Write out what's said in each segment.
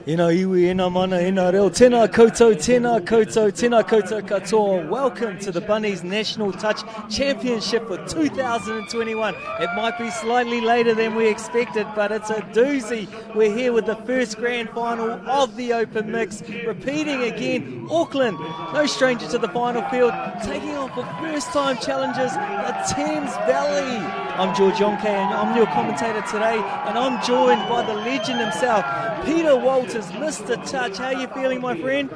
Ina iwi, ina mana, ina reo, tēnā koutou, tēnā koutou, tēnā koutou katoa. Welcome to the Bunnings National Touch Championship for 2021. It might be slightly later than we expected, but it's a doozy. We're here with the first grand final of the Open Mix. Repeating again, Auckland, no stranger to the final field, taking on for first-time challengers, the Thames Valley. I'm George Yonke, and I'm your commentator today, and I'm joined by the legend himself, Peter Walters, Mr. Touch. How are you feeling, my friend?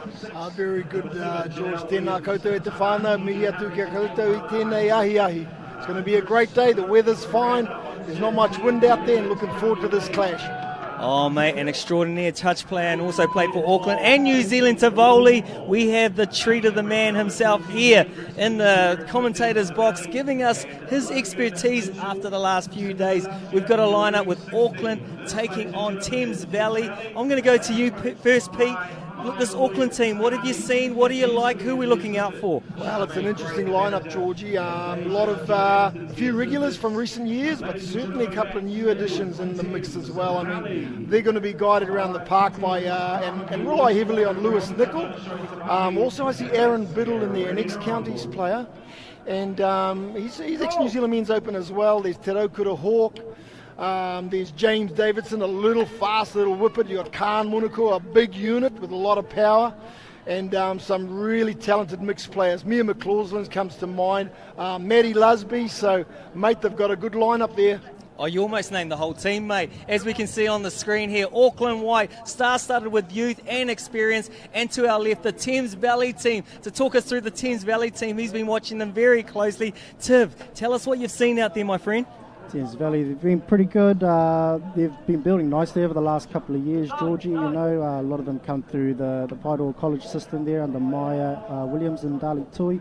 Very good, George. Tēnā koutou e te whānau, mihi atu kia koutou I tēnei ahi ahi. It's going to be a great day. The weather's fine. There's not much wind out there, and looking forward to this clash. Oh, mate, an extraordinary touch player, and also played for Auckland and New Zealand, Tivoli. We have the treat of the man himself here in the commentator's box, giving us his expertise after the last few days. We've got a lineup with Auckland taking on Thames Valley. I'm going to go to you first, Pete. Look, this Auckland team, what have you seen? What do you like? Who are we looking out for? Well, it's an interesting lineup, Georgie. A few regulars from recent years, but certainly a couple of new additions in the mix as well. I mean, they're going to be guided around the park by and rely heavily on Lewis Nicol. Also, I see Aaron Biddle in there, an ex-Counties player, and he's ex-New Zealand Men's Open as well. There's Te Raukura Hawk. There's James Davidson, a little fast little whippet. You've got Khan Munako, a big unit with a lot of power, and some really talented mixed players. Mia McLaughlin comes to mind, Maddie Lusby. So, mate, they've got a good lineup there. Oh, you almost named the whole team, mate. As we can see on the screen here, Auckland White, star-studded with youth and experience. And to our left, the Thames Valley team. To talk us through the Thames Valley team, he's been watching them very closely. Tiv, tell us what you've seen out there, my friend. Thames Valley, they've been pretty good. They've been building nicely over the last couple of years, Georgie. You know, a lot of them come through the Paeroa College system there under Maya Williams and Dali Tui.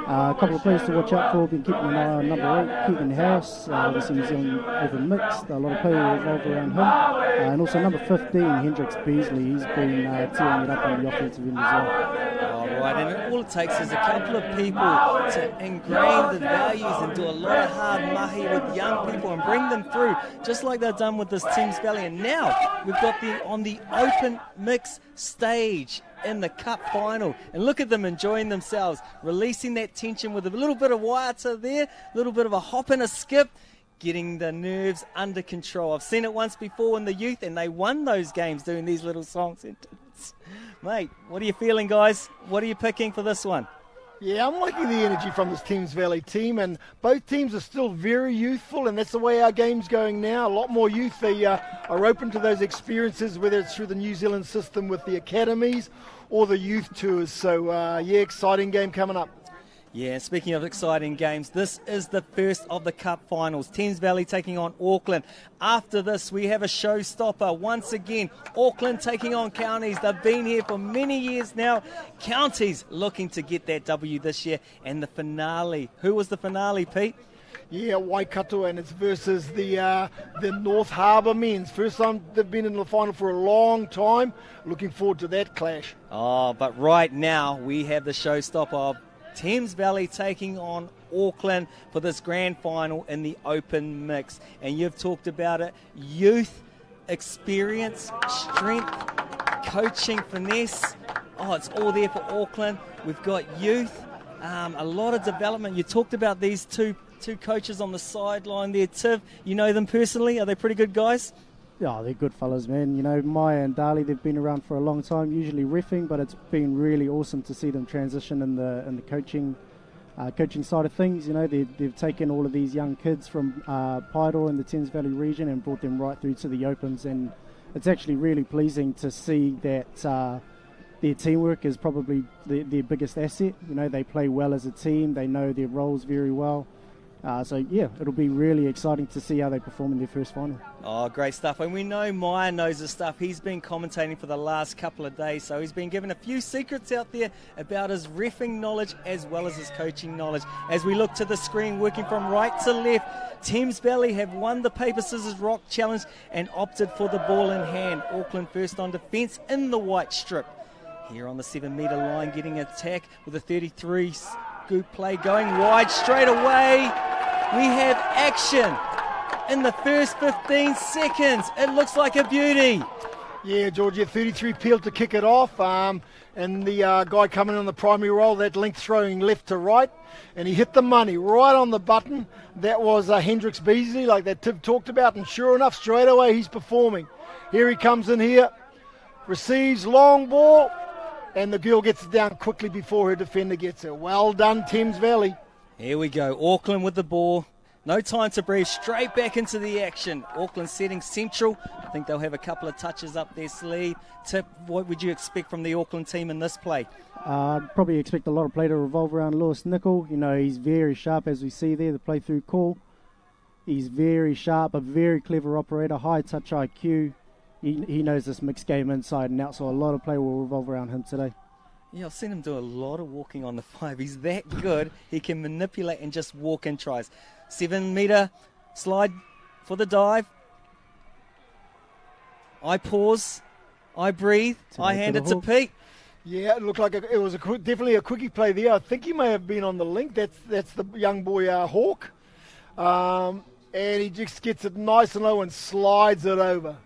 A couple of players to watch out for, been keeping an eye on number 8, Keegan Harris, obviously New Zealand Open Mixed, a lot of players revolve around him. And also number 15, Hendrix Beasley, he's been tearing it up on the offensive end as well. All right, and all it takes is a couple of people to ingrain the values and do a lot of hard mahi with young people and bring them through, just like they've done with this Thames Valley. And now we've got them on the Open Mix stage in the Cup final, and look at them enjoying themselves, releasing that tension with a little bit of waiata there, a little bit of a hop and a skip, getting the nerves under control. I've seen it once before in the youth, and they won those games doing these little songs. Mate, what are you feeling, guys? What are you picking for this one? Yeah, I'm liking the energy from this Thames Valley team, and both teams are still very youthful, and that's the way our game's going now. A lot more youth. They are open to those experiences, whether it's through the New Zealand system with the academies or the youth tours. So, yeah, exciting game coming up. Yeah, speaking of exciting games, this is the first of the Cup finals. Thames Valley taking on Auckland. After this, we have a showstopper. Once again, Auckland taking on Counties. They've been here for many years now. Counties looking to get that W this year. And the finale. Who was the finale, Pete? Yeah, Waikato, and it's versus the North Harbour men's. First time they've been in the final for a long time. Looking forward to that clash. Oh, but right now we have the showstopper of Thames Valley taking on Auckland for this grand final in the Open Mix. And you've talked about it. Youth, experience, strength, coaching, finesse. Oh, it's all there for Auckland. We've got youth, a lot of development. You talked about these two coaches on the sideline there, Tiv. You know them personally? Are they pretty good guys? Yeah, they're good fellas, man. You know, Maya and Dali, they've been around for a long time, usually reffing, but it's been really awesome to see them transition in the coaching side of things. You know, they've taken all of these young kids from Paeroa in the Thames Valley region and brought them right through to the Opens, and it's actually really pleasing to see that their teamwork is probably their biggest asset. You know, they play well as a team, they know their roles very well. So, yeah, it'll be really exciting to see how they perform in their first final. Oh, great stuff. And we know Maya knows his stuff. He's been commentating for the last couple of days, so he's been given a few secrets out there about his reffing knowledge as well as his coaching knowledge. As we look to the screen, working from right to left, Thames Valley have won the Paper, Scissors, Rock Challenge and opted for the ball in hand. Auckland first on defence in the white strip. Here on the 7-metre line, getting attack with a 33 scoop play going wide straight away. We have action in the first 15 seconds. It looks like a beauty. Yeah, Georgia, 33 peel to kick it off. And the guy coming on the primary roll, that length throwing left to right. And he hit the money right on the button. That was Hendricks Beasley, like that Tim talked about. And sure enough, straight away, he's performing. Here he comes in here. Receives long ball. And the girl gets it down quickly before her defender gets it. Well done, Thames Valley. Here we go. Auckland with the ball. No time to breathe. Straight back into the action. Auckland setting central. I think they'll have a couple of touches up their sleeve. Tip, what would you expect from the Auckland team in this play? I'd probably expect a lot of play to revolve around Lewis Nicol. You know, he's very sharp, as we see there, the play-through call. He's very sharp, a very clever operator, high touch IQ. He knows this mixed game inside and out, so a lot of play will revolve around him today. Yeah, I've seen him do a lot of walking on the 5. He's that good. He can manipulate and just walk in tries. 7-metre slide for the dive. I pause. I breathe. I hand it to Pete. Yeah, it looked like it was definitely a quickie play there. I think he may have been on the link. That's the young boy Hawk. And he just gets it nice and low and slides it over.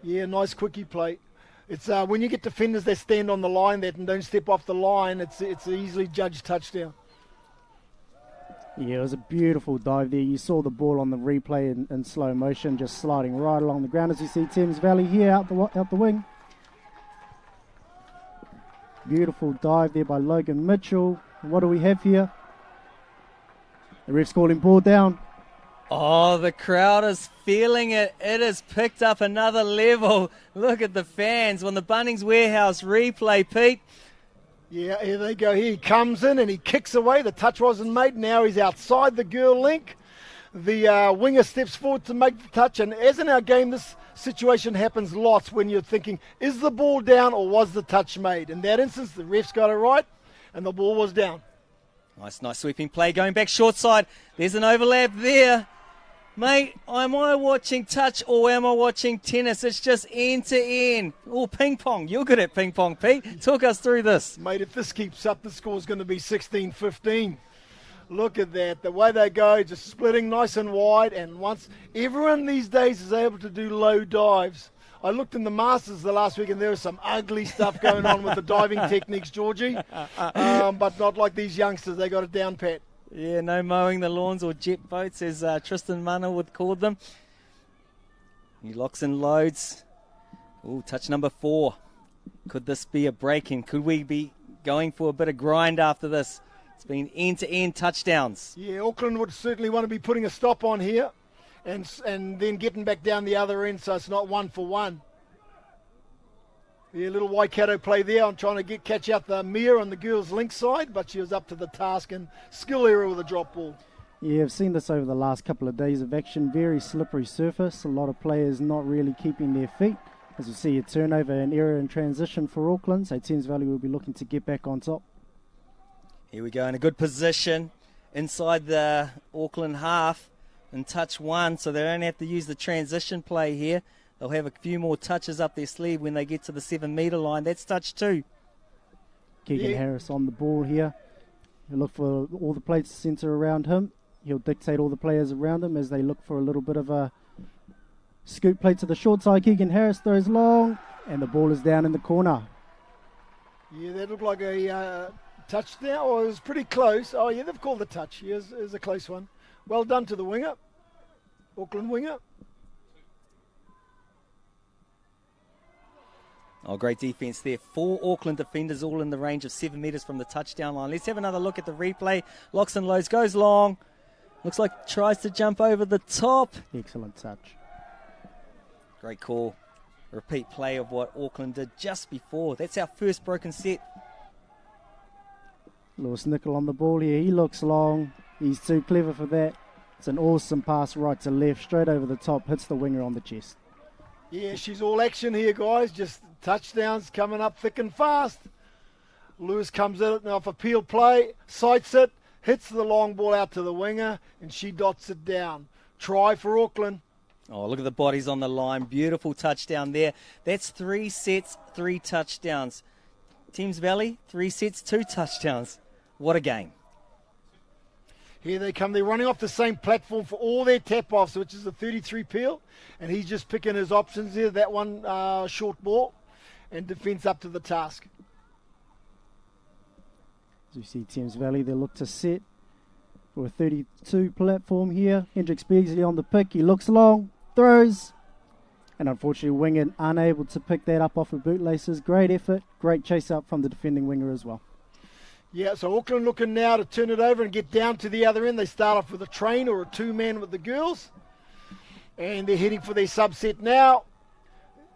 Yeah, nice quickie play. It's when you get defenders that stand on the line and don't step off the line, it's easily judged touchdown. Yeah, it was a beautiful dive there. You saw the ball on the replay in slow motion, just sliding right along the ground as you see Thames Valley here out the wing. Beautiful dive there by Logan Mitchell. And what do we have here? The ref's calling ball down. Oh, the crowd is feeling it. It has picked up another level. Look at the fans on the Bunnings Warehouse replay, Pete. Yeah, here they go. He comes in and he kicks away. The touch wasn't made. Now he's outside the girl link. The winger steps forward to make the touch. And as in our game, this situation happens lots when you're thinking, is the ball down or was the touch made? In that instance, the ref's got it right and the ball was down. Nice sweeping play going back short side. There's an overlap there. Mate, am I watching touch or am I watching tennis? It's just end to end. Oh, ping pong. You're good at ping pong, Pete. Talk us through this. Mate, if this keeps up, the score's going to be 16-15. Look at that. The way they go, just splitting nice and wide. And once everyone these days is able to do low dives. I looked in the Masters the last week and there was some ugly stuff going on with the diving techniques, Georgie. But not like these youngsters. They got it down pat. Yeah, no mowing the lawns or jet boats, as Tristan Mana would call them. He locks and loads. Ooh, touch number 4. Could this be a break-in? Could we be going for a bit of grind after this? It's been end-to-end touchdowns. Yeah, Auckland would certainly want to be putting a stop on here and then getting back down the other end so it's not 1 for 1. Yeah, little Waikato play there. I'm trying to catch out the Mia on the girls' link side, but she was up to the task and skill error with a drop ball. Yeah, I've seen this over the last couple of days of action. Very slippery surface. A lot of players not really keeping their feet. As you see, a turnover and error in transition for Auckland. So Thames Valley will be looking to get back on top. Here we go in a good position inside the Auckland half in touch 1, so they don't have to use the transition play here. They'll have a few more touches up their sleeve when they get to the 7-metre line. That's touch 2. Keegan Harris on the ball here. He'll look for all the plays to centre around him. He'll dictate all the players around him as they look for a little bit of a scoop play to the short side. Keegan Harris throws long, and the ball is down in the corner. Yeah, that looked like a touchdown, or it was pretty close. Oh, yeah, they've called the touch. Here's a close one. Well done to the winger, Auckland winger. Oh, great defence there. 4 Auckland defenders all in the range of 7 metres from the touchdown line. Let's have another look at the replay. Locks and loads, goes long. Looks like tries to jump over the top. Excellent touch. Great call. Repeat play of what Auckland did just before. That's our first broken set. Lewis Nicol on the ball here. He looks long. He's too clever for that. It's an awesome pass right to left, straight over the top, hits the winger on the chest. Yeah, she's all action here, guys. Just touchdowns coming up thick and fast. Lewis comes in off a peel play, sights it, hits the long ball out to the winger, and she dots it down. Try for Auckland. Oh, look at the bodies on the line. Beautiful touchdown there. That's 3 sets, 3 touchdowns. Thames Valley, 3 sets, 2 touchdowns. What a game. Here they come. They're running off the same platform for all their tap-offs, which is the 33 peel. And he's just picking his options here. That one short ball. And defence up to the task. As you see Thames Valley, they look to set for a 32 platform here. Hendricks Beasley on the pick. He looks long, throws. And unfortunately, winger unable to pick that up off of bootlaces. Great effort. Great chase up from the defending winger as well. Yeah, so Auckland looking now to turn it over and get down to the other end. They start off with a train or a two-man with the girls. And they're heading for their subset now.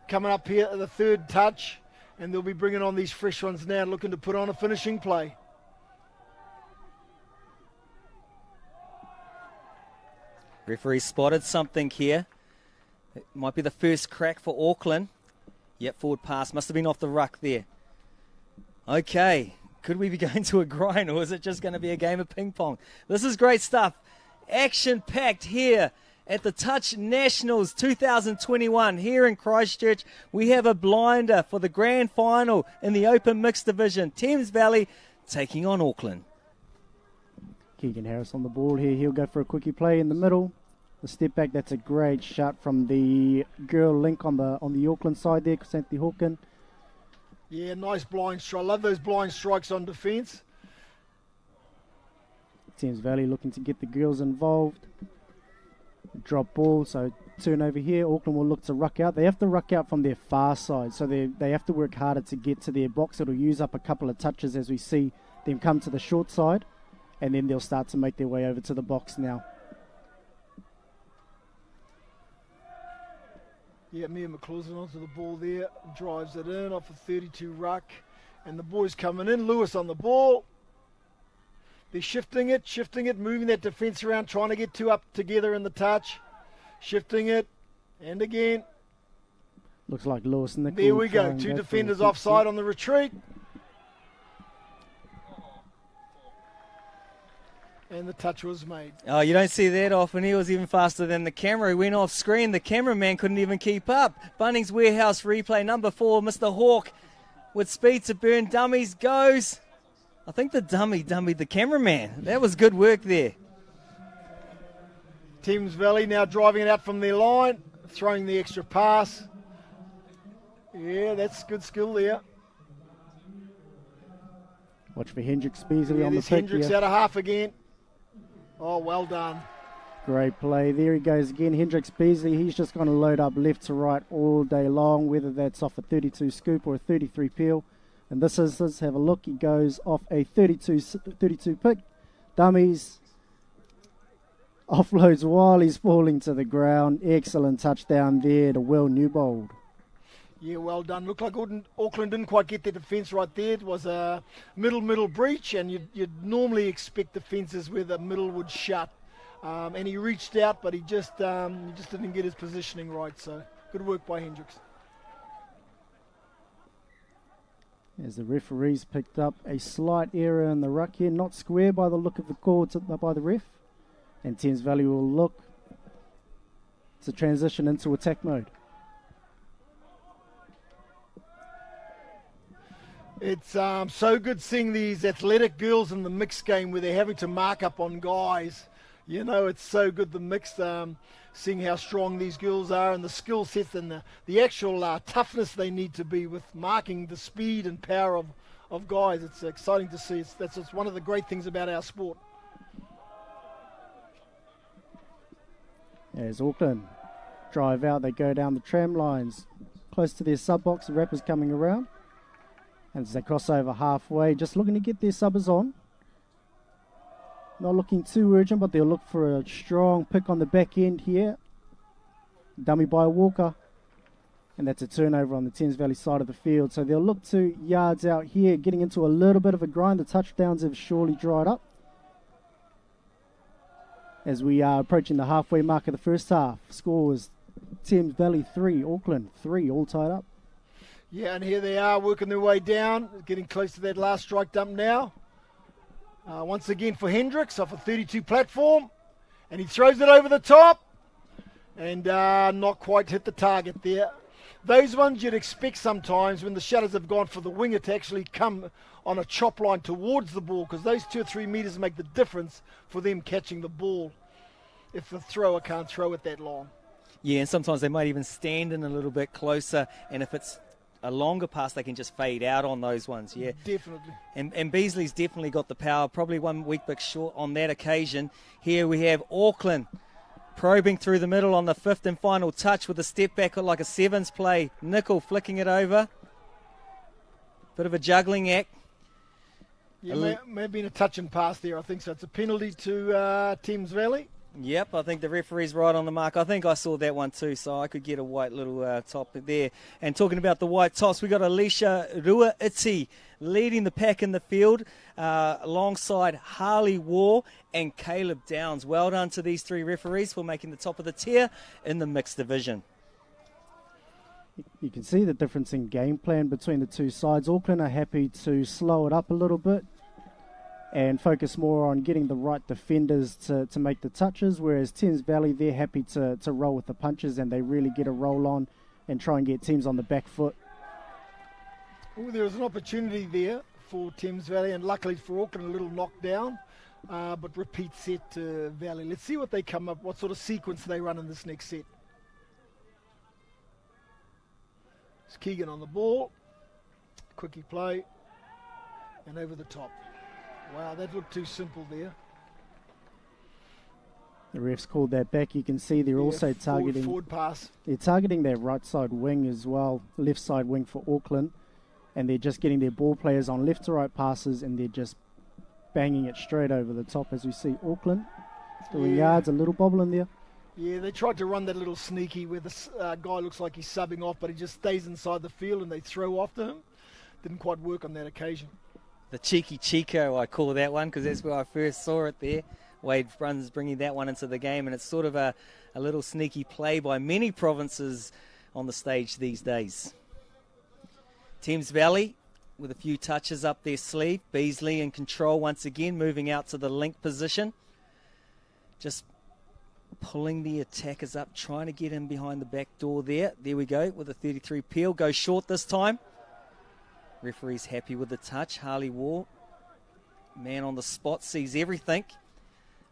Coming up here at the third touch. And they'll be bringing on these fresh ones now, looking to put on a finishing play. Referee spotted something here. It might be the first crack for Auckland. Yep, forward pass. Must have been off the ruck there. Okay. Could we be going to a grind, or is it just going to be a game of ping pong? This is great stuff. Action-packed here at the Touch Nationals 2021 here in Christchurch. We have a blinder for the grand final in the open mixed division. Thames Valley taking on Auckland. Keegan Harris on the ball here. He'll go for a quickie play in the middle. The step back, that's a great shot from the girl link on the Auckland side there, Chrysanthi Hawken. Yeah, nice blind strike. I love those blind strikes on defence. Thames Valley looking to get the girls involved. Drop ball, so turnover here. Auckland will look to ruck out. They have to ruck out from their far side, so they have to work harder to get to their box. It'll use up a couple of touches as we see them come to the short side, and then they'll start to make their way over to the box now. Yeah, Mia McClausen onto the ball there, drives it in off a 32 ruck, and the boys coming in. Lewis on the ball. They're shifting it, moving that defence around, trying to get two up together in the touch. Shifting it, and again. Looks like Lewis and there we go, two defenders offside on the retreat. And the touch was made. Oh, you don't see that often. He was even faster than the camera. He went off screen. The cameraman couldn't even keep up. Bunnings Warehouse replay number 4. Mr. Hawk with speed to burn. Dummies goes. I think the dummy the cameraman. That was good work there. Thames Valley now driving it out from their line. Throwing the extra pass. Yeah, that's good skill there. Watch for Hendricks Beasley on the pick. Hendricks out of half again. Oh, well done. Great play. There he goes again. Hendricks Beasley, he's just going to load up left to right all day long, whether that's off a 32 scoop or a 33 peel. And this is, let's have a look. He goes off a 32 pick. Dummies. Offloads while he's falling to the ground. Excellent touchdown there to Will Newbold. Yeah, well done. Looked like Auckland didn't quite get their defence right there. It was a middle breach, and you'd normally expect defences where the middle would shut. And he reached out, but he just didn't get his positioning right. So good work by Hendricks. As the referees picked up a slight error in the ruck here, not square by the look of the call by the ref. And Thames Valley will look to transition into attack mode. It's so good seeing these athletic girls in the mixed game where they're having to mark up on guys. You know, it's so good, the mixed, seeing how strong these girls are and the skill sets and the actual toughness they need to be with marking the speed and power of guys. It's exciting to see. That's one of the great things about our sport. As Auckland drive out, they go down the tram lines close to their sub box. The rappers coming around. And as they cross over halfway, just looking to get their subbers on. Not looking too urgent, but they'll look for a strong pick on the back end here. Dummy by Walker. And that's a turnover on the Thames Valley side of the field. So they'll look to yards out here, getting into a little bit of a grind. The touchdowns have surely dried up. As we are approaching the halfway mark of the first half. Score was Thames Valley 3, Auckland 3, all tied up. Yeah, and here they are working their way down, getting close to that last strike dump now. Once again for Hendricks off a 32 platform. And he throws it over the top. And not quite hit the target there. Those ones you'd expect sometimes when the shutters have gone for the winger to actually come on a chop line towards the ball, because those 2 or 3 metres make the difference for them catching the ball if the thrower can't throw it that long. Yeah, and sometimes they might even stand in a little bit closer, and if it's a longer pass, they can just fade out on those ones, yeah. Definitely. And Beasley's definitely got the power, probably 1 weak bit short on that occasion. Here we have Auckland probing through the middle on the 5th and final touch with a step back like a sevens play. Nickel flicking it over. Bit of a juggling act. Yeah, may have been a touch and pass there, I think so. It's a penalty to Thames Valley. Yep, I think the referee's right on the mark. I think I saw that one too, so I could get a white little top there. And talking about the white tops, we got Alicia Ruaiti leading the pack in the field alongside Harley War and Caleb Downs. Well done to these 3 referees for making the top of the tier in the mixed division. You can see the difference in game plan between the 2 sides. Auckland are happy to slow it up a little bit and focus more on getting the right defenders to make the touches, whereas Thames Valley, they're happy to roll with the punches, and they really get a roll on and try and get teams on the back foot. Ooh, there was an opportunity there for Thames Valley, and luckily for Auckland, a little knockdown, but repeat set to Valley. Let's see what they come up, what sort of sequence they run in this next set. It's Keegan on the ball, quickie play, and over the top. Wow, that looked too simple there. The refs called that back. You can see they're also targeting forward pass. They're targeting their right side wing as well, left side wing for Auckland, and they're just getting their ball players on left to right passes, and they're just banging it straight over the top. As we see Auckland doing yards, a little bobble in there. Yeah, they tried to run that little sneaky where the guy looks like he's subbing off, but he just stays inside the field and they throw after him. Didn't quite work on that occasion. The cheeky Chico, I call that one, because that's where I first saw it there. Wade Bruns bringing that one into the game, and it's sort of a little sneaky play by many provinces on the stage these days. Thames Valley with a few touches up their sleeve. Beasley in control once again, moving out to the link position. Just pulling the attackers up, trying to get in behind the back door there. There we go, with a 33 peel. Goes short this time. Referee's happy with the touch. Harley War, man on the spot, sees everything.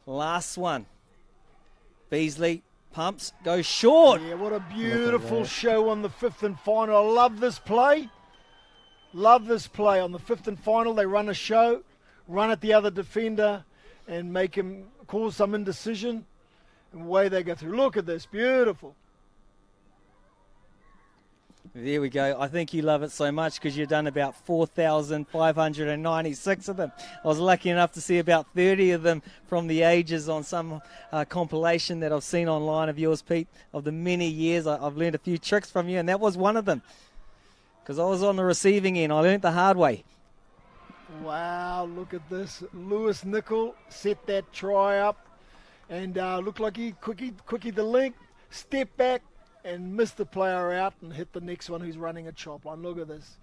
Last one. Beasley pumps, goes short. Yeah, what a beautiful show on the 5th and final. I love this play. Love this play. On the 5th and final, they run a show, run at the other defender, and make him cause some indecision. And away they go through. Look at this. Beautiful. There we go. I think you love it so much because you've done about 4,596 of them. I was lucky enough to see about 30 of them from the ages on some compilation that I've seen online of yours, Pete, of the many years. I've learned a few tricks from you, and that was one of them. Because I was on the receiving end. I learned the hard way. Wow, look at this. Lewis Nickel set that try up and looked like he quickie the link, step back, and missed the player out and hit the next one who's running a chop line. Look at this.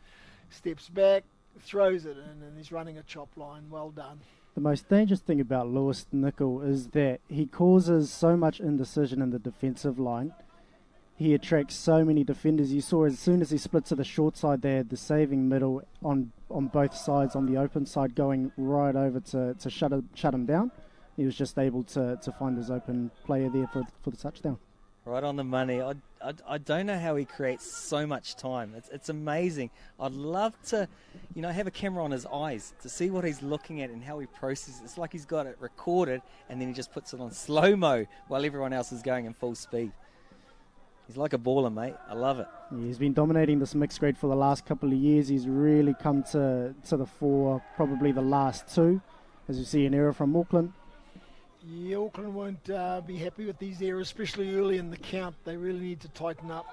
Steps back, throws it in, and he's running a chop line. Well done. The most dangerous thing about Lewis Nickel is that he causes so much indecision in the defensive line. He attracts so many defenders. You saw as soon as he split to the short side, they had the saving middle on both sides, on the open side, going right over to shut him down. He was just able to find his open player there for the touchdown. Right on the money. I don't know how he creates so much time. It's amazing. I'd love to, have a camera on his eyes to see what he's looking at and how he processes. It's like he's got it recorded and then he just puts it on slow-mo while everyone else is going in full speed. He's like a baller, mate. I love it. Yeah, he's been dominating this mixed grade for the last couple of years. He's really come to the fore, probably the last two, as you see an error from Auckland. Yeah, Auckland won't be happy with these errors, especially early in the count. They really need to tighten up.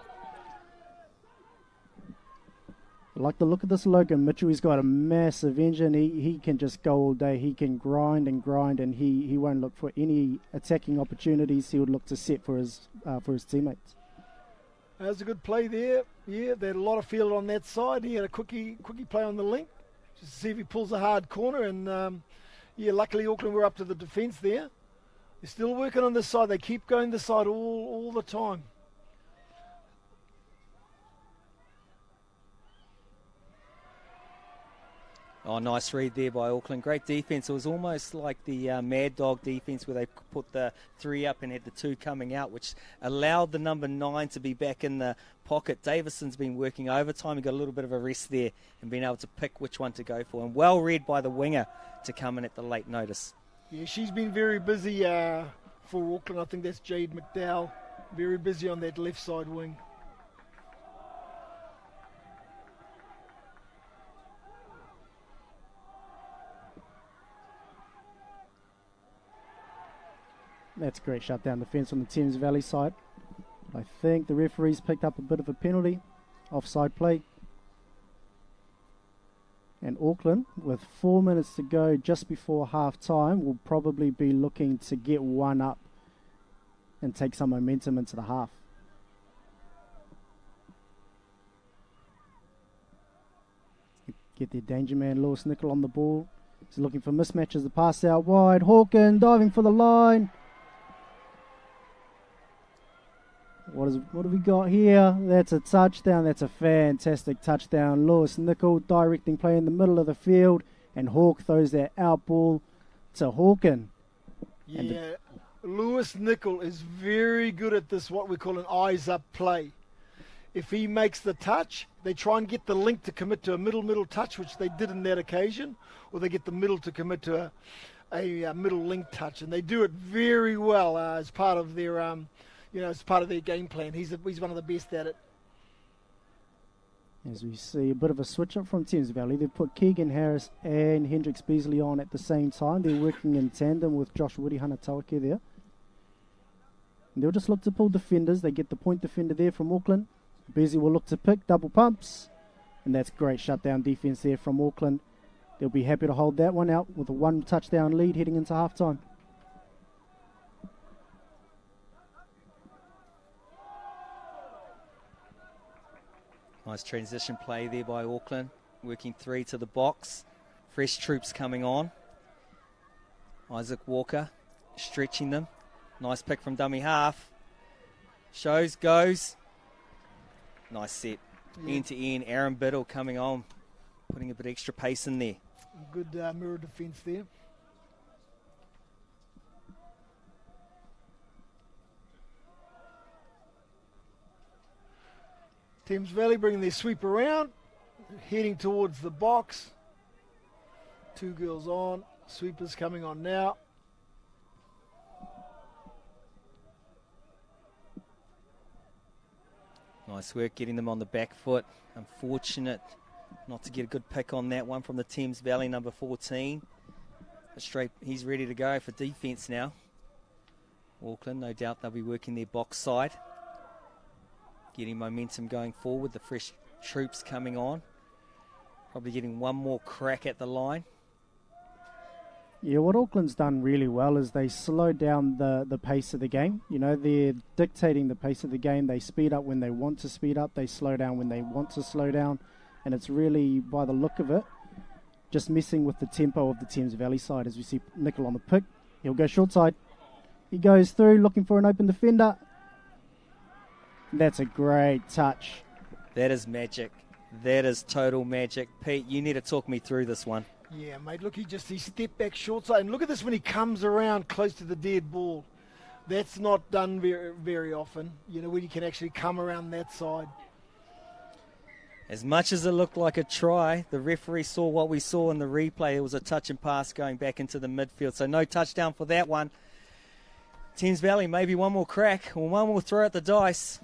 I like the look of this Logan Mitchell. He's got a massive engine. He can just go all day. He can grind, and he won't look for any attacking opportunities. He would look to set for his teammates. That was a good play there. Yeah, they had a lot of field on that side. He had a quickie play on the link, just to see if he pulls a hard corner. And luckily Auckland were up to the defence there. They're still working on this side. They keep going this side all the time. Oh, nice read there by Auckland. Great defence. It was almost like the Mad Dog defence where they put the 3 up and had the 2 coming out, which allowed the number 9 to be back in the pocket. Davison's been working overtime. He got a little bit of a rest there and been able to pick which one to go for. And well read by the winger to come in at the late notice. Yeah, she's been very busy for Auckland. I think that's Jade McDowell. Very busy on that left side wing. That's a great shutdown defence on the Thames Valley side. I think the referees picked up a bit of a penalty, offside play. And Auckland, with 4 minutes to go just before half time, will probably be looking to get one up and take some momentum into the half. Get their danger man, Lewis Nicol, on the ball. He's looking for mismatches. The pass out wide. Hawken diving for the line. What have we got here? That's a touchdown. That's a fantastic touchdown. Lewis Nicol directing play in the middle of the field, and Hawk throws that out ball to Hawken. Yeah, Lewis Nicol is very good at this, what we call an eyes up play. If he makes the touch, they try and get the link to commit to a middle touch, which they did in that occasion, or they get the middle to commit to a middle link touch, and they do it very well as part of their as part of their game plan. He's one of the best at it. As we see a bit of a switch up from Thames Valley, they've put Keegan Harris and Hendricks Beasley on at the same time. They're working in tandem with Josh Woody Hanatawake there. And they'll just look to pull defenders. They get the point defender there from Auckland. Beasley will look to pick, double pumps. And that's great shutdown defence there from Auckland. They'll be happy to hold that one out with a 1 touchdown lead heading into halftime. Nice transition play there by Auckland. Working 3 to the box. Fresh troops coming on. Isaac Walker stretching them. Nice pick from dummy half. Shows, goes. Nice set. End to end. Aaron Biddle coming on. Putting a bit extra pace in there. Good mirror defence there. Thames Valley bringing their sweep around, heading towards the box. 2 girls on, sweepers coming on now. Nice work getting them on the back foot. Unfortunate not to get a good pick on that one from the Thames Valley, number 14. But straight, he's ready to go for defence now. Auckland, no doubt they'll be working their box side. Getting momentum going forward, the fresh troops coming on. Probably getting one more crack at the line. Yeah, what Auckland's done really well is they slow down the pace of the game. You know, they're dictating the pace of the game. They speed up when they want to speed up. They slow down when they want to slow down. And it's really, by the look of it, just messing with the tempo of the Thames Valley side. As we see Nicol on the pick, he'll go short side. He goes through looking for an open defender. That's a great touch. That is magic. That is total magic. Pete, you need to talk me through this one. Yeah, mate, look, he stepped back short side. And look at this when he comes around close to the dead ball. That's not done very, very often, you know, when you can actually come around that side. As much as it looked like a try, the referee saw what we saw in the replay. It was a touch and pass going back into the midfield. So no touchdown for that one. Thames Valley, maybe one more crack or one more throw at the dice.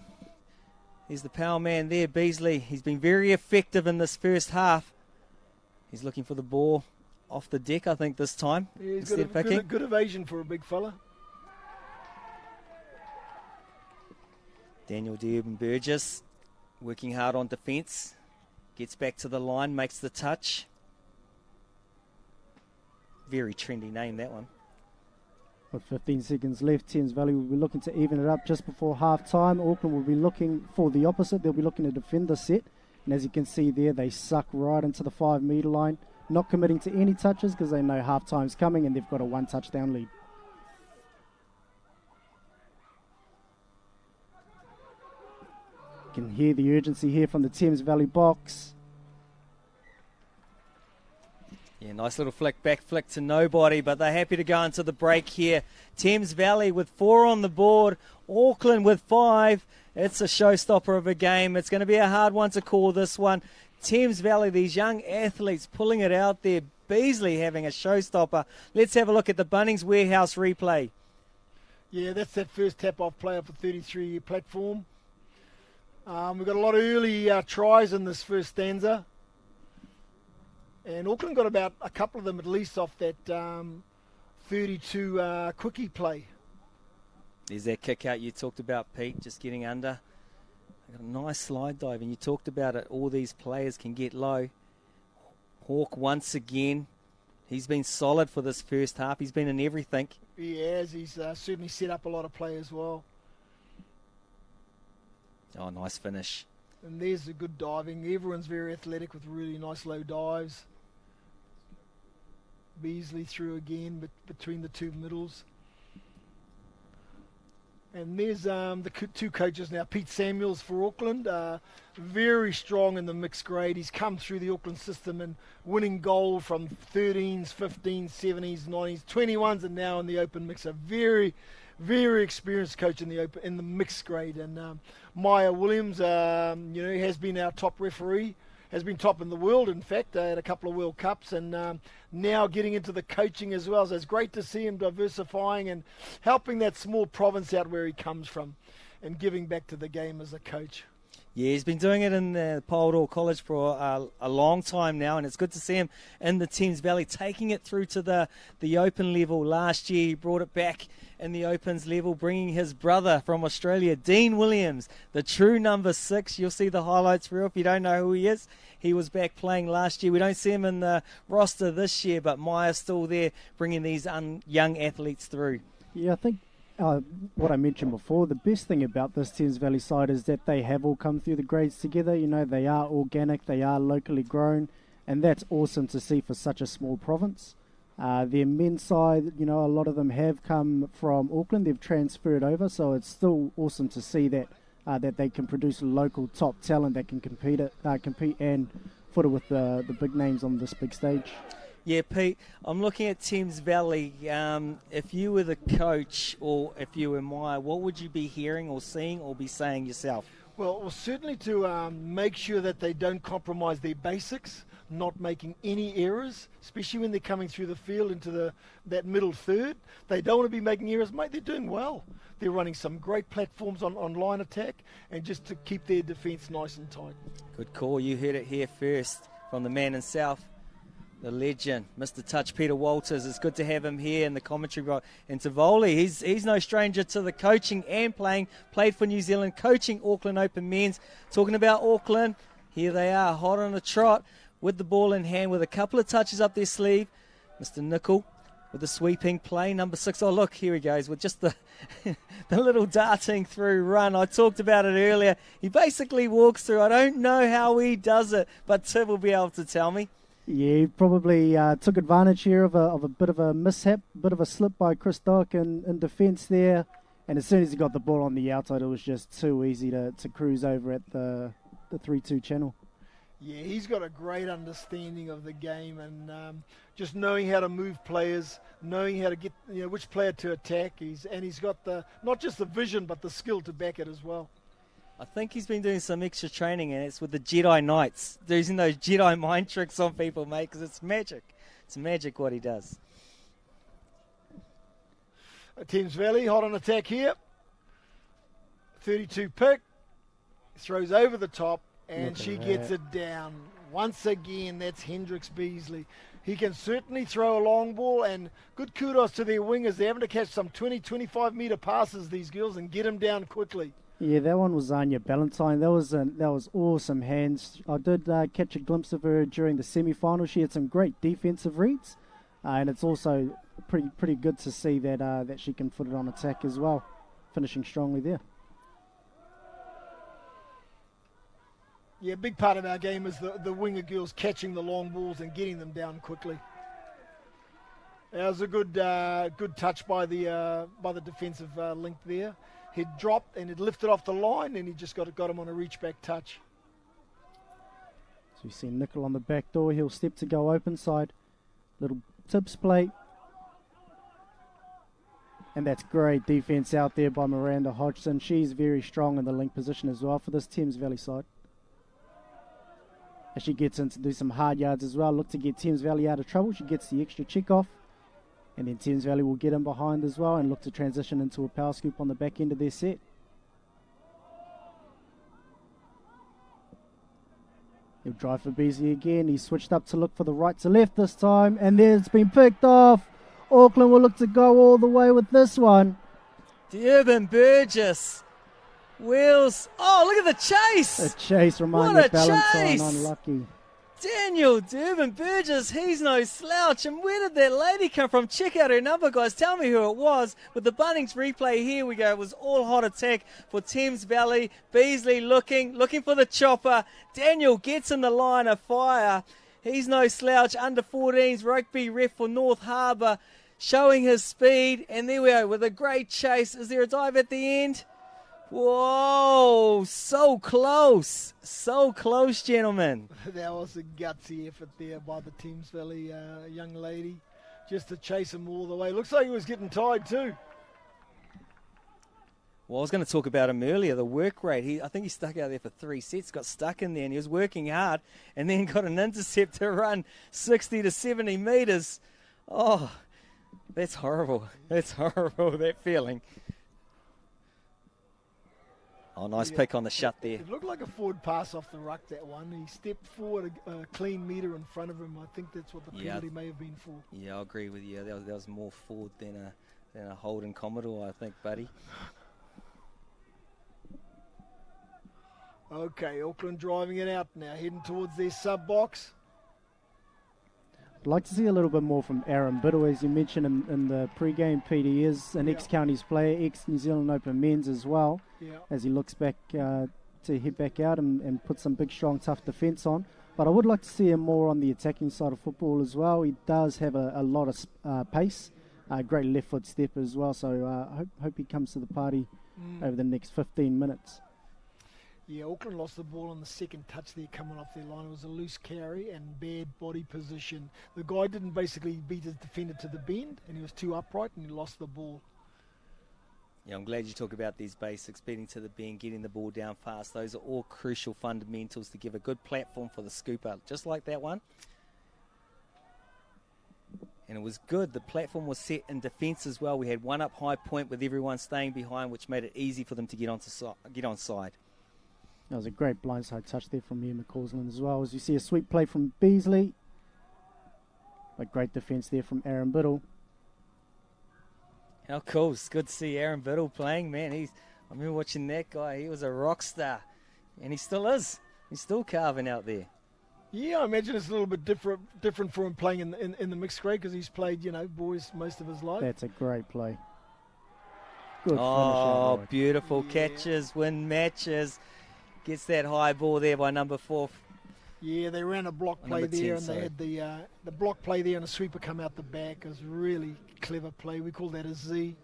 He's the power man there, Beasley. He's been very effective in this first half. He's looking for the ball off the deck, I think, this time. Yeah, he's got good evasion for a big fella. Daniel Durban-Burgess working hard on defence. Gets back to the line, makes the touch. Very trendy name, that one. With 15 seconds left, Thames Valley will be looking to even it up just before half-time. Auckland will be looking for the opposite. They'll be looking to defend the set. And as you can see there, they suck right into the 5-metre line, not committing to any touches because they know half-time's coming and they've got a 1 touchdown lead. You can hear the urgency here from the Thames Valley box. Yeah, nice little back flick to nobody, but they're happy to go into the break here. Thames Valley with 4 on the board, Auckland with 5. It's a showstopper of a game. It's going to be a hard one to call, this one. Thames Valley, these young athletes pulling it out there. Beasley having a showstopper. Let's have a look at the Bunnings Warehouse replay. Yeah, that's that first tap-off player for 33 platform. We've got a lot of early tries in this first stanza. And Auckland got about a couple of them at least off that 32 quickie play. There's that kick out you talked about, Pete, just getting under. Got a nice slide dive, and you talked about it. All these players can get low. Hawk once again. He's been solid for this first half. He's been in everything. He has. He's certainly set up a lot of play as well. Oh, nice finish. And there's the good diving. Everyone's very athletic with really nice low dives. Beasley through again between the two middles. And there's the two coaches now. Pete Samuels for Auckland, very strong in the mixed grade. He's come through the Auckland system and winning gold from 13s, 15s, 70s, 90s, 21s, and now in the open mix. A very, very experienced coach in the mixed grade. And Maya Williams, has been our top referee. Has been top in the world, in fact, at a couple of World Cups, and now getting into the coaching as well. So it's great to see him diversifying and helping that small province out where he comes from and giving back to the game as a coach. Yeah, he's been doing it in the Paul College for a long time now, and it's good to see him in the Thames Valley, taking it through to the open level. Last year he brought it back in the opens level, bringing his brother from Australia, Dean Williams, the true number 6. You'll see the highlights reel if you don't know who he is. He was back playing last year. We don't see him in the roster this year, but Maya's still there bringing these young athletes through. Yeah, I think what I mentioned before, the best thing about this Thames Valley side is that they have all come through the grades together. You know, they are organic, they are locally grown, and that's awesome to see for such a small province. Their men's side, a lot of them have come from Auckland. They've transferred over, so it's still awesome to see that that they can produce local top talent that can compete and foot it with the big names on this big stage. Yeah, Pete, I'm looking at Thames Valley. If you were the coach or if you were Maya, what would you be hearing or seeing or be saying yourself? Well, certainly to make sure that they don't compromise their basics, not making any errors, especially when they're coming through the field into that middle third. They don't want to be making errors. Mate, they're doing well. They're running some great platforms on line attack, and just to keep their defence nice and tight. Good call. You heard it here first from the man in South, the legend, Mr. Touch, Peter Walters. It's good to have him here in the commentary box. And Tivoli, he's no stranger to the coaching and playing. Played for New Zealand, coaching Auckland Open Men's. Talking about Auckland, here they are, hot on a trot, with the ball in hand, with a couple of touches up their sleeve. Mr. Nickel with the sweeping play, number 6. Oh, look, here he goes with just the little darting through run. I talked about it earlier. He basically walks through. I don't know how he does it, but Tiv will be able to tell me. Yeah, he probably took advantage here of a bit of a mishap, bit of a slip by Chris Dock in defence there. And as soon as he got the ball on the outside, it was just too easy to cruise over at the 3-2 channel. Yeah, he's got a great understanding of the game and just knowing how to move players, knowing how to get which player to attack. He's got not just the vision but the skill to back it as well. I think he's been doing some extra training, and it's with the Jedi Knights, using those Jedi mind tricks on people, mate, because it's magic. It's magic what he does. Thames Valley, hot on attack here. 32 pick, throws over the top, and she gets it down. Once again, that's Hendricks Beasley. He can certainly throw a long ball, and good kudos to their wingers. They're having to catch some 20, 25-metre passes, these girls, and get them down quickly. Yeah, that one was Anya Ballantyne. That was awesome hands. I did catch a glimpse of her during the semi-final. She had some great defensive reads, and it's also pretty good to see that she can foot it on attack as well, finishing strongly there. Yeah, a big part of our game is the winger girls catching the long balls and getting them down quickly. That was a good touch by the defensive link there. He'd dropped and he'd lifted off the line, and he just got him on a reach-back touch. So you see Nickel on the back door. He'll step to go open side. little tips play. And that's great defence out there by Miranda Hodgson. She's very strong in the link position as well for this Thames Valley side. As she gets in to do some hard yards as well, look to get Thames Valley out of trouble. She gets the extra check off. And then Thames Valley will get in behind as well and look to transition into a power scoop on the back end of their set. He'll drive for Beasley again. He switched up to look for the right to left this time. And there it's been picked off. Auckland will look to go all the way with this one. Durban Burgess. Wheels. Oh, look at the chase. A chase reminding Valentine unlucky. Daniel Durban Burgess, he's no slouch. And where did that lady come from? Check out her number, guys. Tell me who it was. With the Bunnings replay, here we go. It was all hot attack for Thames Valley. Beasley looking for the chopper. Daniel gets in the line of fire. He's no slouch. Under 14s rugby ref for North Harbour, showing his speed. And there we go with a great chase. Is there a dive at the end? Whoa, so close. So close, gentlemen. That was a gutsy effort there by the Thames Valley young lady, just to chase him all the way. Looks like he was getting tired too. Well, I was going to talk about him earlier, the work rate. I think he stuck out there for 3 sets, got stuck in there, and he was working hard, and then got an intercept to run 60 to 70 metres. Oh, that's horrible. That's horrible, that feeling. Oh, nice pick on the shut there. It looked like a forward pass off the ruck, that one. He stepped forward a clean metre in front of him. I think that's what the penalty may have been for. Yeah, I agree with you. That was more forward than a Holden Commodore, I think, buddy. Okay, Auckland driving it out now, heading towards their sub-box. I'd like to see a little bit more from Aaron Biddle, as you mentioned in the pre-game. Pete, he is an ex-Counties player, ex-New Zealand Open men's as well, as he looks back to head back out and put some big, strong, tough defence on. But I would like to see him more on the attacking side of football as well. He does have a lot of pace, great left foot step as well, so I hope he comes to the party over the next 15 minutes. Yeah, Auckland lost the ball on the second touch there coming off their line. It was a loose carry and bad body position. The guy didn't basically beat his defender to the bend, and he was too upright and he lost the ball. Yeah, I'm glad you talk about these basics, beating to the bend, getting the ball down fast. Those are all crucial fundamentals to give a good platform for the scoop up, just like that one. And it was good. The platform was set in defence as well. We had one up high point with everyone staying behind, which made it easy for them to get onside. That was a great blindside touch there from Ian McCausland as well. As you see a sweep play from Beasley. But great defence there from Aaron Biddle. How cool. It's good to see Aaron Biddle playing, man. I remember watching that guy. He was a rock star. And he still is. He's still carving out there. Yeah, I imagine it's a little bit different for him playing in the mixed grade, because he's played, boys most of his life. That's a great play. Good finish. finish. Beautiful catches, win matches. Gets that high ball there by number 4. Yeah, they ran a block play there, and they had the block play there and a sweeper come out the back. It was really clever play. We call that a Z.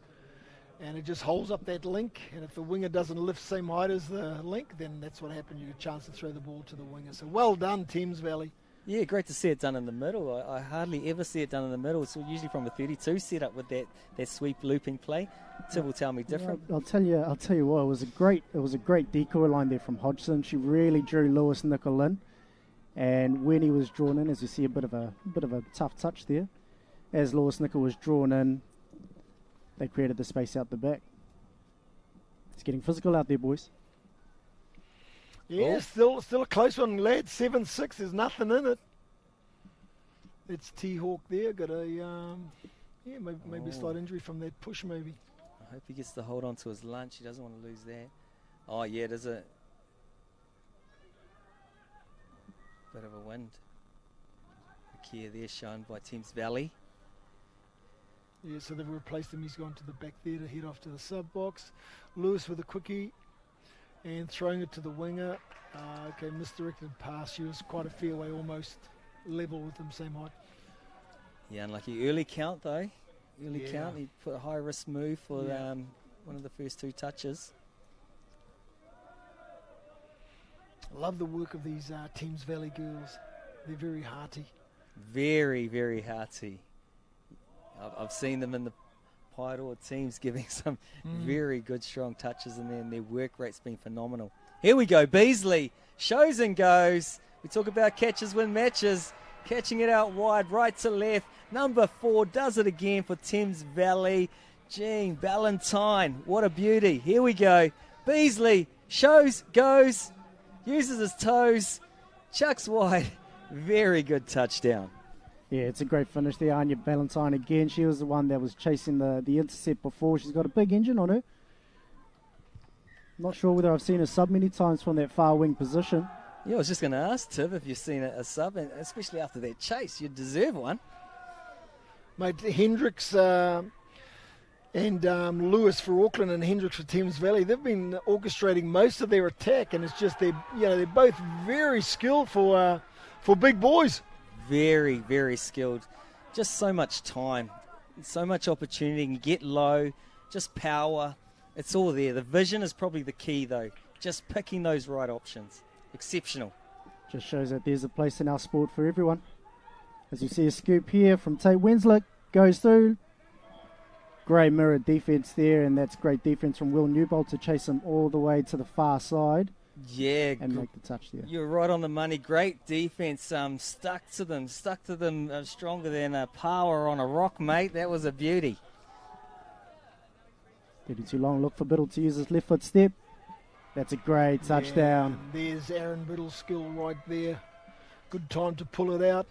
And it just holds up that link, and if the winger doesn't lift same height as the link, then that's what happened. You get a chance to throw the ball to the winger. So well done, Thames Valley. Yeah, great to see it done in the middle. I hardly ever see it done in the middle. It's usually from a 32 setup with that sweep looping play. Tim will tell me different. Yeah, I'll tell you what, it was a great decoy line there from Hodgson. She really drew Lewis Nicol in, and when he was drawn in, as you see, a bit of a tough touch there. As Lewis Nicol was drawn in, they created the space out the back. It's getting physical out there, boys. Yeah, still a close one, lads. 7-6. There's nothing in it. It's T-Hawk there. Got a maybe a slight injury from that push, maybe. I hope he gets to hold on to his lunch. He doesn't want to lose that. Oh yeah, there's a bit of a wind. The care there shown by Thames Valley. Yeah, so they've replaced him. He's gone to the back there to head off to the sub box. Lewis with a quickie. And throwing it to the winger. Okay, misdirected pass. She was quite a fair way, almost level with him, same height. Yeah, unlucky. Early count, though. Count. He put a high-risk move for one of the first 2 touches. I love the work of these Thames Valley girls. They're very hearty. Very, very hearty. I've seen them in the Paeroa teams giving some very good, strong touches in there, and their work rate's been phenomenal. Here we go, Beasley shows and goes. We talk about catches win matches. Catching it out wide, right to left. Number 4 does it again for Thames Valley. Jean Ballantyne, what a beauty. Here we go. Beasley shows, goes, uses his toes, chucks wide. Very good touchdown. Yeah, it's a great finish there. Anya Ballantyne again. She was the one that was chasing the intercept before. She's got a big engine on her. Not sure whether I've seen her sub many times from that far wing position. Yeah, I was just going to ask, Tiv, if you've seen a sub, and especially after that chase. You deserve one. Mate, Hendricks and Lewis for Auckland and Hendricks for Thames Valley, they've been orchestrating most of their attack, and it's just they're both very skilled for big boys. Very, very skilled. Just so much time, so much opportunity. You can get low, just power. It's all there. The vision is probably the key, though. Just picking those right options. Exceptional. Just shows that there's a place in our sport for everyone. As you see a scoop here from Tate Winslet, goes through. Great mirror defense there, and that's great defense from Will Newbold to chase him all the way to the far side. Yeah. And make the touch there. You're right on the money. Great defense. Stuck to them stronger than power on a rock, mate. That was a beauty. 32 long, look for Biddle to use his left foot step. That's a great touchdown. There's Aaron Biddle's skill right there. Good time to pull it out.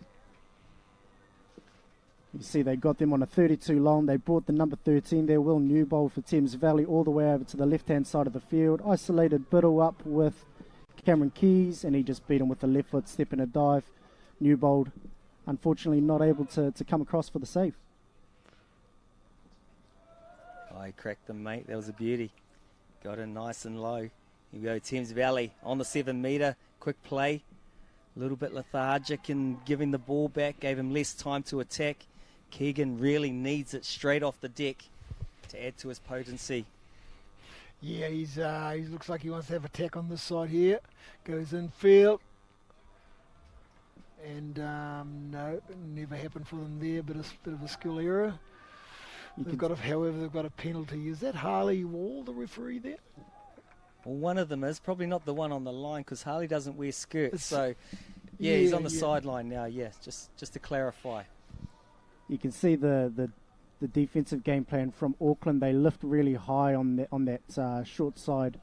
You see they got them on a 32 long. They brought the number 13 there, Will Newbold for Thames Valley, all the way over to the left-hand side of the field. Isolated Biddle up with Cameron Keys, and he just beat him with the left foot step and a dive. Newbold, unfortunately, not able to come across for the save. Oh, he cracked them, mate. That was a beauty. Got in nice and low. Here we go, Thames Valley on the 7 metre. Quick play. A little bit lethargic in giving the ball back. Gave him less time to attack. Keegan really needs it straight off the deck to add to his potency. Yeah, he looks like he wants to have attack on this side here. Goes in field. And no, it never happened for them there. Bit of a skill error. However, they've got a penalty. Is that Harley Wall, the referee there? Well, one of them is. Probably not the one on the line, because Harley doesn't wear skirts. So, yeah, he's on the sideline now, just to clarify. You can see the defensive game plan from Auckland. They lift really high on that short side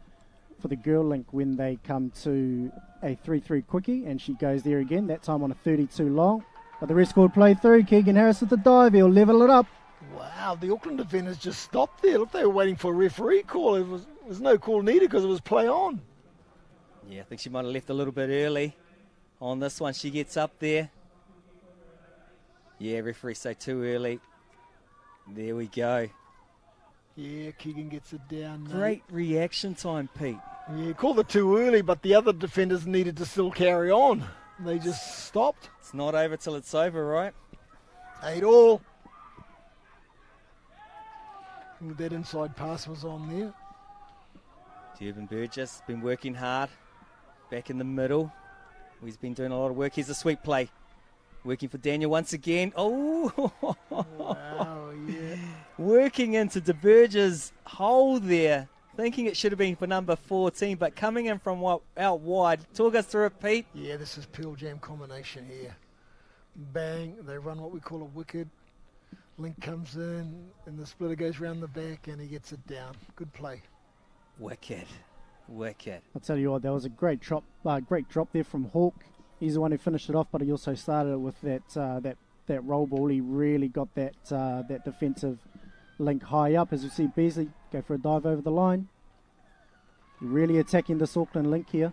for the girl link when they come to a 3-3 quickie, and she goes there again, that time on a 32 long. But the rest scored play through. Keegan Harris with the dive. He'll level it up. Wow, the Auckland defenders just stopped there. Look, they were waiting for a referee call. There was no call needed because it was play on. Yeah, I think she might have left a little bit early on this one. She gets up there. Yeah, referee say too early. There we go. Yeah, Keegan gets it down. Great reaction time, Pete. Yeah, called it too early, but the other defenders needed to still carry on. They just stopped. It's not over till it's over, right? 8-all. That inside pass was on there. Durban Burgess been working hard. Back in the middle. He's been doing a lot of work. Here's a sweep play. Working for Daniel once again. Oh! Wow, yeah. Working into De Burgess' hole there. Thinking it should have been for number 14, but coming in from out wide. Talk us through it, Pete. Yeah, this is Pearl Jam combination here. Bang. They run what we call a wicket. Link comes in, and the splitter goes round the back, and he gets it down. Good play. Wicked. I'll tell you what, that was a great drop there from Hawke. He's the one who finished it off, but he also started it with that roll ball. He really got that defensive link high up. As you see Beasley go for a dive over the line. Really attacking this Auckland link here.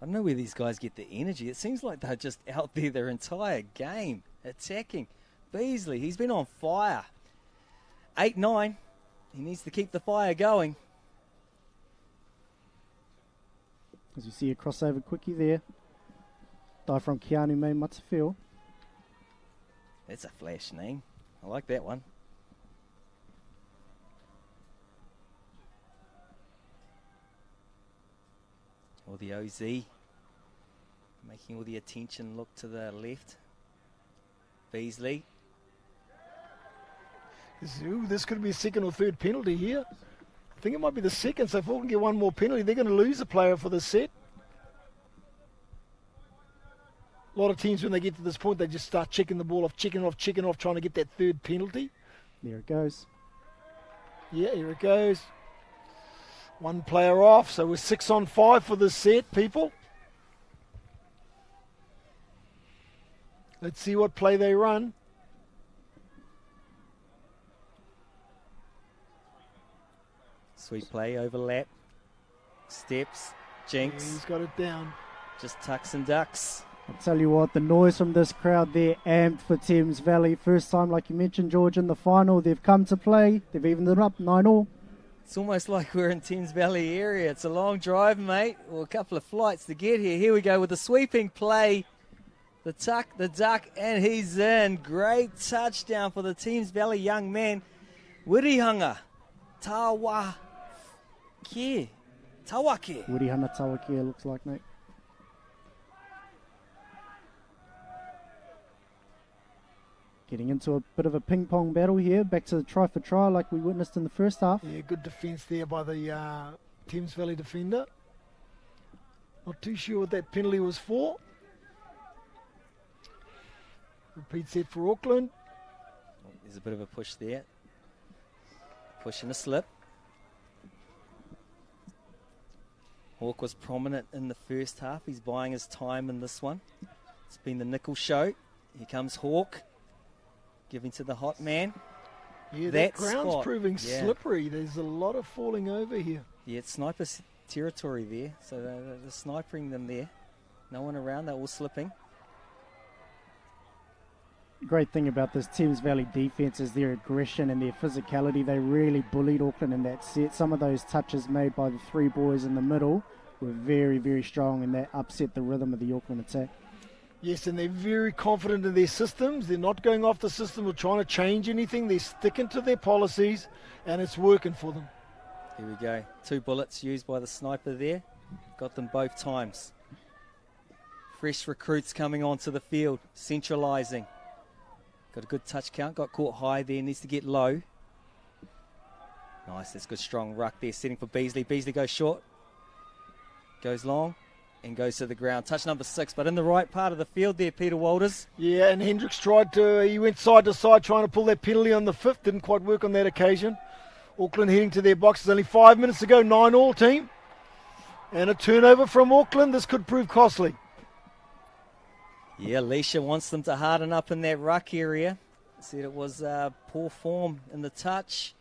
I don't know where these guys get the energy. It seems like they're just out there their entire game, attacking. Beasley, he's been on fire. 8-9. He needs to keep the fire going. As you see a crossover quickie there. Dive from Keanu May Matafil. That's a flash name. I like that one. Or the OZ. Making all the attention look to the left. Beasley. This could be a second or third penalty here. I think it might be the second, so if Auckland get one more penalty, they're going to lose a player for this set. A lot of teams, when they get to this point, they just start checking the ball off, checking off, trying to get that third penalty. There it goes. Yeah, here it goes. One player off, so we're 6-on-5 for this set, people. Let's see what play they run. Sweet play, overlap. Steps, Jinx. Yeah, he's got it down. Just tucks and ducks. I'll tell you what, the noise from this crowd there amped for Thames Valley. First time, like you mentioned, George, in the final. They've come to play. They've evened it up 9-all. It's almost like we're in Thames Valley area. It's a long drive, mate. Well, a couple of flights to get here. Here we go with the sweeping play. The tuck, the duck, and he's in. Great touchdown for the Thames Valley young man. Wirihanga Tawake. Wirihanga Tawake, it looks like, mate. Getting into a bit of a ping-pong battle here. Back to the try for try like we witnessed in the first half. Yeah, good defence there by the Thames Valley defender. Not too sure what that penalty was for. Repeat set for Auckland. There's a bit of a push there. Push and a slip. Hawk was prominent in the first half. He's buying his time in this one. It's been the nickel show. Here comes Hawk. Giving to the hot man. Yeah, that ground's proving slippery. There's a lot of falling over here. Yeah, it's sniper territory there. So they're snipering them there. No one around. They're all slipping. Great thing about this Thames Valley defence is their aggression and their physicality. They really bullied Auckland in that set. Some of those touches made by the three boys in the middle were very, very strong, and that upset the rhythm of the Auckland attack. Yes, and they're very confident in their systems. They're not going off the system or trying to change anything. They're sticking to their policies, and it's working for them. Here we go. 2 bullets used by the sniper there. Got them both times. Fresh recruits coming onto the field, centralising. Got a good touch count. Got caught high there. Needs to get low. Nice. That's good strong ruck there. Setting for Beasley. Beasley goes short. Goes long. And goes to the ground. Touch number 6, but in the right part of the field there, Peter Walters. Yeah, and Hendricks he went side to side trying to pull that penalty on the 5th. Didn't quite work on that occasion. Auckland heading to their boxes. Only 5 minutes to go, 9-all team. And a turnover from Auckland. This could prove costly. Yeah, Leisha wants them to harden up in that ruck area. Said it was poor form in the touch.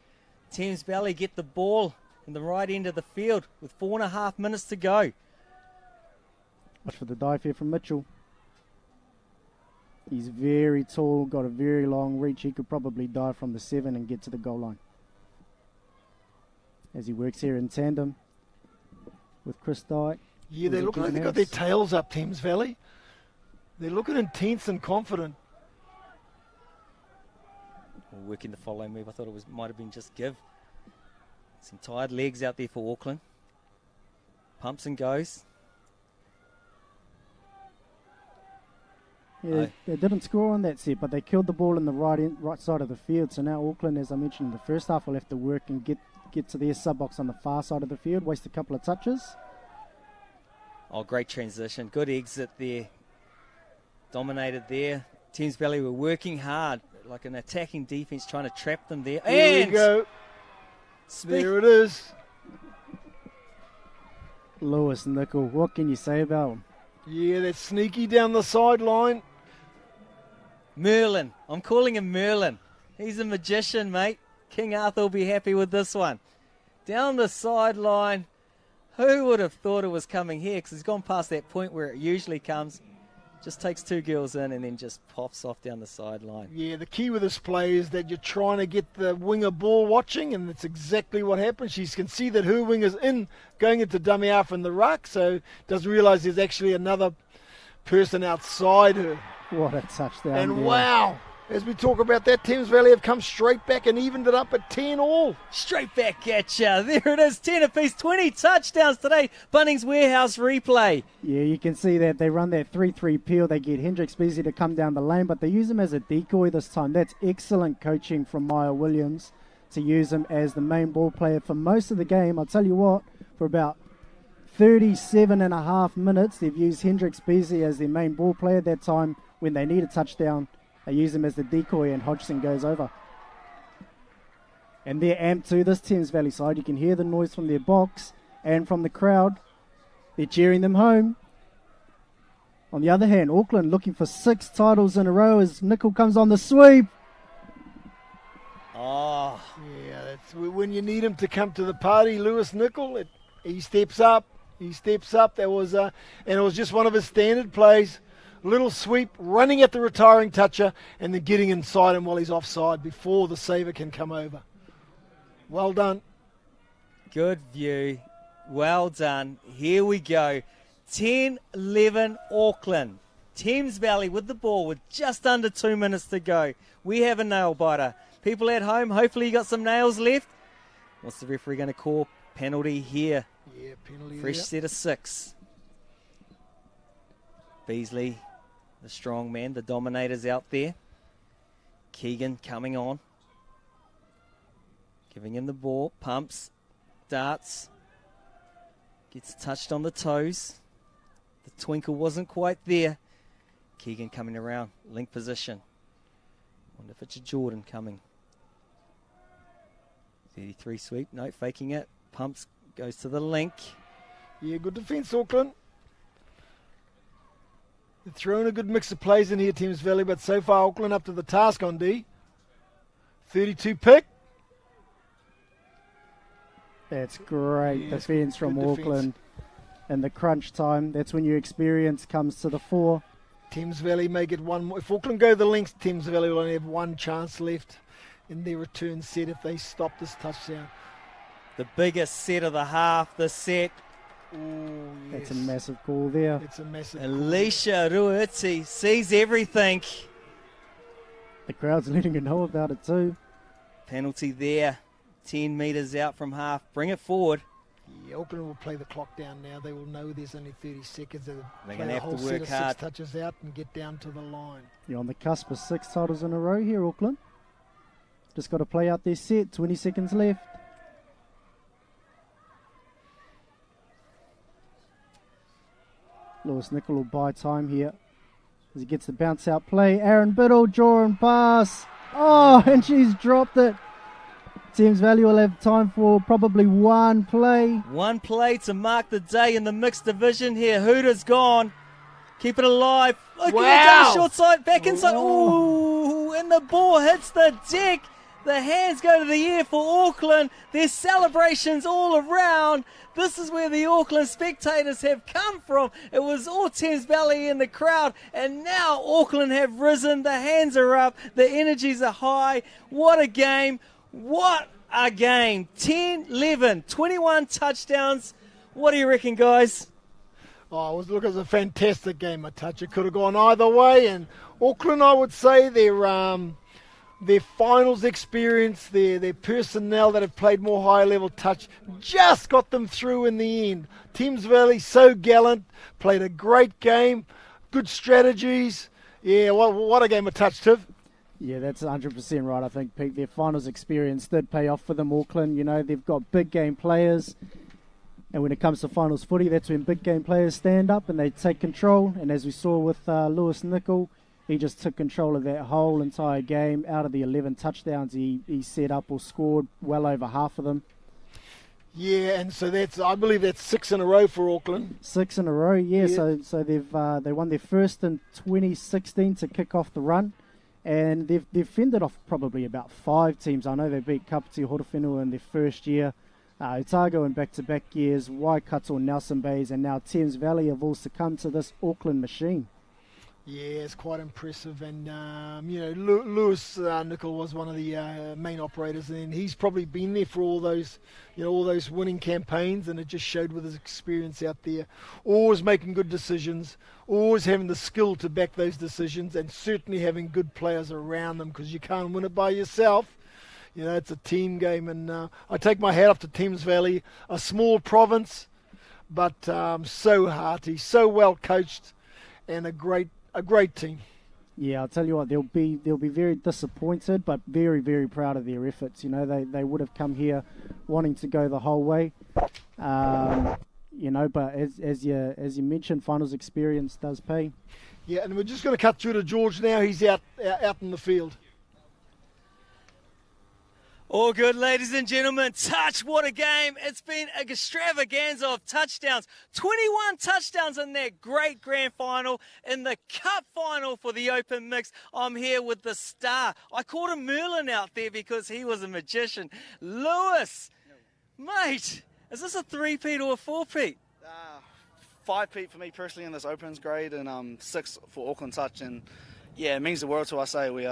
Thames Valley get the ball in the right end of the field with 4.5 minutes to go. Watch for the dive here from Mitchell. He's very tall, got a very long reach. He could probably dive from the 7 and get to the goal line. As he works here in tandem with Chris Dyke. Yeah, they look like they've got their tails up, Thames Valley. They're looking intense and confident. Working the follow move. I thought it might have been just give. Some tired legs out there for Auckland. Pumps and goes. Yeah, they didn't score on that set, but they killed the ball in the right side of the field. So now Auckland, as I mentioned in the first half, will have to work and get to their sub-box on the far side of the field, waste a couple of touches. Oh, great transition. Good exit there. Dominated there. Thames Valley were working hard, like an attacking defence, trying to trap them there. There we go. There it is. Lewis Nickel, what can you say about him? Yeah, that's sneaky down the sideline. Merlin. I'm calling him Merlin. He's a magician, mate. King Arthur will be happy with this one. Down the sideline. Who would have thought it was coming here? Because he's gone past that point where it usually comes. Just takes 2 girls in and then just pops off down the sideline. Yeah, the key with this play is that you're trying to get the winger ball watching, and that's exactly what happens. She can see that her winger's going into dummy half in the ruck, so doesn't realise there's actually another person outside her. What a touchdown. And wow, As we talk about that, Thames Valley have come straight back and evened it up at 10 all. Straight back at ya. There it is, 10 apiece, 20 touchdowns today. Bunnings Warehouse replay. Yeah, you can see that they run that 3-3 peel. They get Hendricks busy to come down the lane, but they use him as a decoy this time. That's excellent coaching from Maya Williams to use him as the main ball player for most of the game. I'll tell you what, for about 37 and a half minutes, they've used Hendricks busy as their main ball player. That time, when they need a touchdown, they use him as the decoy and Hodgson goes over. And they're amped to this Thames Valley side. You can hear the noise from their box and from the crowd. They're cheering them home. On the other hand, Auckland looking for 6 titles in a row as Nickel comes on the sweep. Oh. Yeah, that's when you need him to come to the party, Lewis Nickel. He steps up. He steps up. That was and it was just one of his standard plays. Little sweep, running at the retiring toucher, and then getting inside him while he's offside before the saver can come over. Well done. Good view. Well done. Here we go. 10-11 Auckland. Thames Valley with the ball with just under 2 minutes to go. We have a nail biter. People at home, hopefully you got some nails left. What's the referee going to call? Penalty here. Yeah, penalty. Fresh there. set of 6. Beasley, the strong man, the dominator's out there. Keegan coming on. Giving him the ball. Pumps. Darts. Gets touched on the toes. The twinkle wasn't quite there. Keegan coming around. Link position. Wonder if it's a Jordan coming. 33 sweep. No, faking it. Pumps. Goes to the link. Yeah, good defence, Auckland. They're throwing a good mix of plays in here, Thames Valley, but so far Auckland up to the task on D. 32 pick. That's great defence from good defence. Auckland. And the crunch time, that's when your experience comes to the fore. Thames Valley may get one more. If Auckland go the links, Thames Valley will only have one chance left in their return set if they stop this touchdown. The biggest set of the half, the set. Ooh, yes. That's a massive call there. It's a massive Alicia Ruiti sees everything. The crowd's letting you know about it too. Penalty there. 10 metres out from half. Bring it forward. Yeah, Auckland will play the clock down now. They will know there's only 30 seconds. They're going to have to work set hard. 6 touches out and get down to the line. You're on the cusp of 6 titles in a row here, Auckland. Just got to play out their set. 20 seconds left. Lewis Nickel will buy time here as he gets the bounce out play. Aaron Biddle, draw and pass. Oh, and she's dropped it. Thames Valley will have time for probably one play. One play to mark the day in the mixed division here. Hooter's gone. Keep it alive. Look at that short side, back inside. Ooh, and the ball hits the deck. The hands go to the air for Auckland. There's celebrations all around. This is where the Auckland spectators have come from. It was all Thames Valley in the crowd, and now Auckland have risen. The hands are up. The energies are high. What a game. What a game. 10-11, 21 touchdowns. What do you reckon, guys? Oh, it was a fantastic game, It could have gone either way, and Auckland, I would say, their finals experience, their personnel that have played more high-level touch just got them through in the end. Thames Valley, so gallant, played a great game, good strategies. Yeah, what a game of touch, Tiv. Yeah, that's 100% right, I think, Pete. Their finals experience did pay off for them, Auckland. You know, they've got big game players. And when it comes to finals footy, that's when big game players stand up and they take control. And as we saw with Lewis Nickel, he just took control of that whole entire game. Out of the 11 touchdowns he set up or scored, well over half of them. Yeah, and so I believe that's 6 in a row for Auckland. 6 in a row, yeah. So they won their first in 2016 to kick off the run. And they've fended off probably about 5 teams. I know they beat Kapiti Horowhenua in their first year. Otago in back-to-back years, Waikato, Nelson Bays, and now Thames Valley have all succumbed to this Auckland machine. Yeah, it's quite impressive, and Lewis Nicol was one of the main operators, and he's probably been there for all those winning campaigns, and it just showed with his experience out there. Always making good decisions, always having the skill to back those decisions, and certainly having good players around them, because you can't win it by yourself. It's a team game, and I take my hat off to Thames Valley, a small province, but so hearty, so well coached, and a great team. Yeah, I'll tell you what, they'll be very disappointed, but very, very proud of their efforts. They would have come here wanting to go the whole way. But as you mentioned, finals experience does pay. Yeah, and we're just going to cut through to George now. He's out in the field. All good, ladies and gentlemen. Touch, what a game. It's been an extravaganza of touchdowns. 21 touchdowns in that great grand final. In the cup final for the Open Mix, I'm here with the star. I called him Merlin out there because he was a magician. Lewis, mate, is this a three-peat or a four-peat? 5-peat for me personally in this Opens grade, and 6 for Auckland Touch. And yeah, it means the world to us. We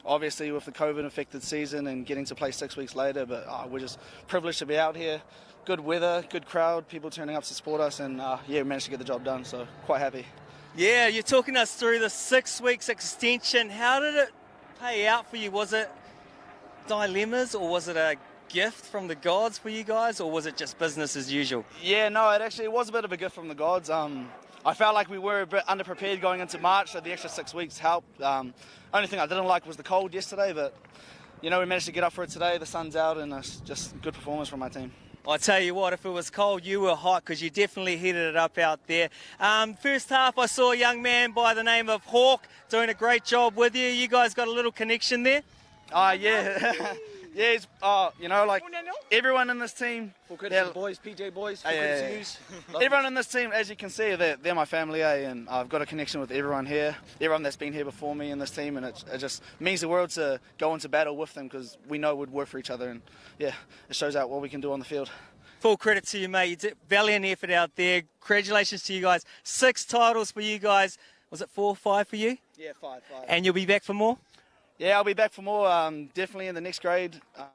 obviously with the COVID-affected season and getting to play 6 weeks later, but we're just privileged to be out here. Good weather, good crowd, people turning up to support us, and we managed to get the job done, so quite happy. Yeah, you're talking us through the 6 weeks extension. How did it pay out for you? Was it dilemmas, or was it a gift from the gods for you guys, or was it just business as usual? Yeah, no, it was a bit of a gift from the gods. I felt like we were a bit underprepared going into March, so the extra 6 weeks helped. Only thing I didn't like was the cold yesterday, but we managed to get up for it today. The sun's out, and it's just good performance from my team. I tell you what, if it was cold, you were hot, because you definitely heated it up out there. First half, I saw a young man by the name of Hawk doing a great job with you. You guys got a little connection there? Yeah. Yeah, it's, everyone in this team. Full credit to the boys, PJ boys, full credit to yous. Everyone in this team, as you can see, they're my family, and I've got a connection with everyone here, everyone that's been here before me in this team, and it just means the world to go into battle with them, because we know we'd work for each other, and yeah, it shows out what we can do on the field. Full credit to you, mate. You did valiant effort out there. Congratulations to you guys. 6 titles for you guys. Was it 4 or 5 for you? Yeah, 5. And you'll be back for more? Yeah, I'll be back for more, definitely in the next grade. Give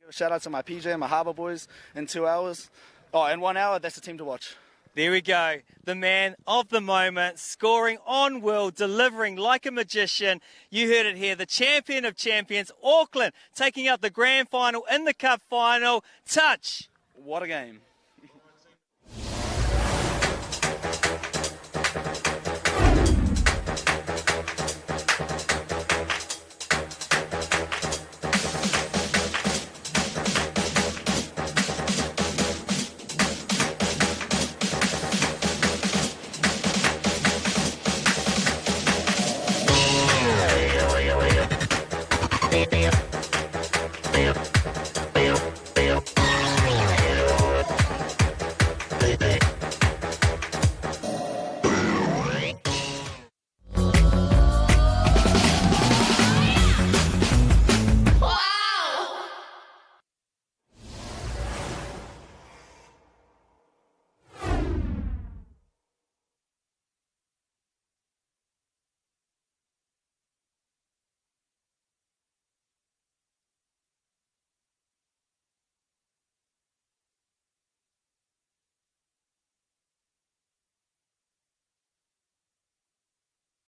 a shout out to my PJ and my Harbour boys in 2 hours. In 1 hour, that's the team to watch. There we go. The man of the moment, scoring on will, delivering like a magician. You heard it here. The champion of champions, Auckland, taking out the grand final in the cup final. Touch. What a game.